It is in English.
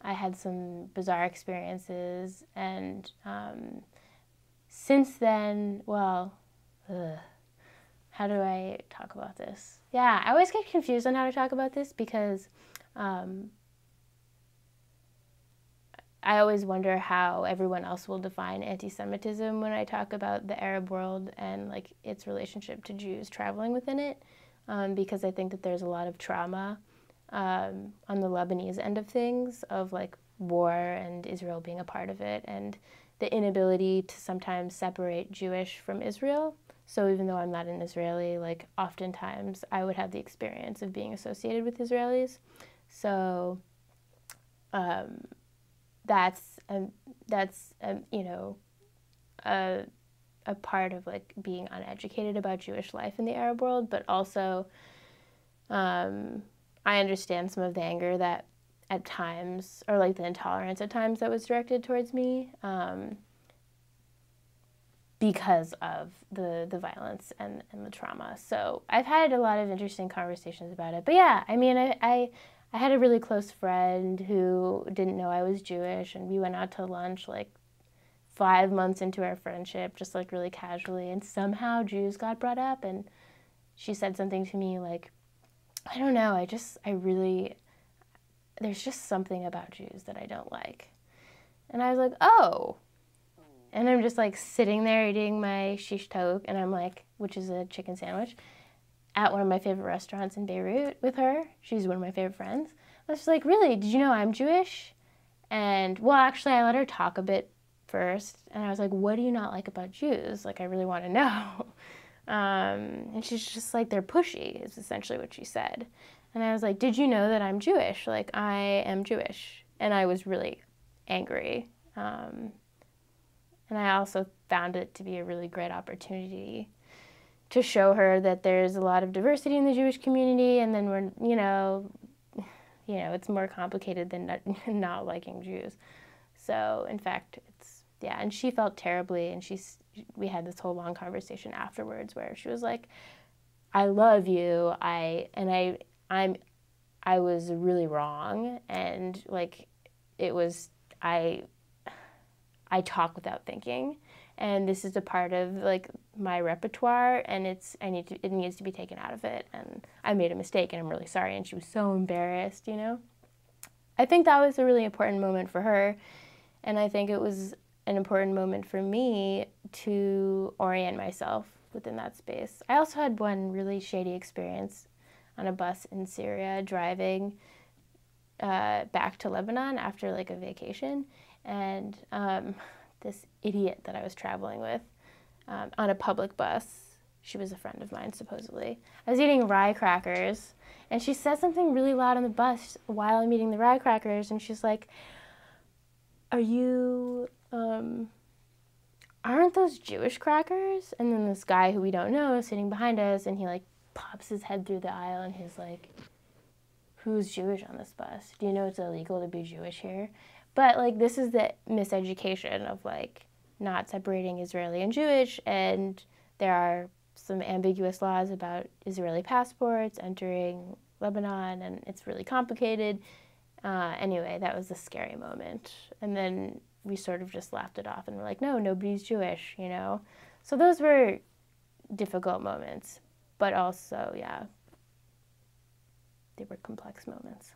I had some bizarre experiences, and since then, well, how do I talk about this? Yeah, I always get confused on how to talk about this because I always wonder how everyone else will define anti-Semitism when I talk about the Arab world and like its relationship to Jews traveling within it, because I think that there's a lot of trauma on the Lebanese end of things, of like war and Israel being a part of it, and the inability to sometimes separate Jewish from Israel. So even though I'm not an Israeli, like oftentimes I would have the experience of being associated with Israelis. So that's you know, a part of like being uneducated about Jewish life in the Arab world, but also I understand some of the anger that at times, or like the intolerance at times that was directed towards me, because of the violence and the trauma. So I've had a lot of interesting conversations about it. But yeah, I mean, I had a really close friend who didn't know I was Jewish, and we went out to lunch like 5 months into our friendship, just like really casually, and somehow Jews got brought up, and she said something to me like, I don't know, there's just something about Jews that I don't like. And I was like, oh. And I'm just like sitting there eating my shish tok, and I'm like, which is a chicken sandwich, at one of my favorite restaurants in Beirut with her. She's one of my favorite friends. I was just like, really, did you know I'm Jewish? And well, actually, I let her talk a bit first, and I was like, what do you not like about Jews? Like, I really want to know. And she's just like, they're pushy, is essentially what she said. And I was like, did you know that I'm Jewish? Like, I am Jewish. And I was really angry. And I also found it to be a really great opportunity to show her that there's a lot of diversity in the Jewish community, and then we're, it's more complicated than not liking Jews. So, in fact, yeah, and she felt terribly, and we had this whole long conversation afterwards where she was like, I love you, I was really wrong, and like I talk without thinking, and this is a part of like my repertoire, and it needs to be taken out of it, and I made a mistake and I'm really sorry. And she was so embarrassed, I think that was a really important moment for her, and I think it was an important moment for me to orient myself within that space. I also had one really shady experience on a bus in Syria driving back to Lebanon after like a vacation, and this idiot that I was traveling with on a public bus, she was a friend of mine supposedly, I was eating rye crackers, and she said something really loud on the bus while I'm eating the rye crackers, and she's like, aren't those Jewish crackers? And then this guy who we don't know is sitting behind us, and he like pops his head through the aisle, and he's like, who's Jewish on this bus? Do you know it's illegal to be Jewish here? But like, this is the miseducation of like not separating Israeli and Jewish, and there are some ambiguous laws about Israeli passports entering Lebanon, and it's really complicated. Anyway, that was a scary moment. And then we sort of just laughed it off, and we're like, no, nobody's Jewish, So those were difficult moments, but also, yeah, they were complex moments.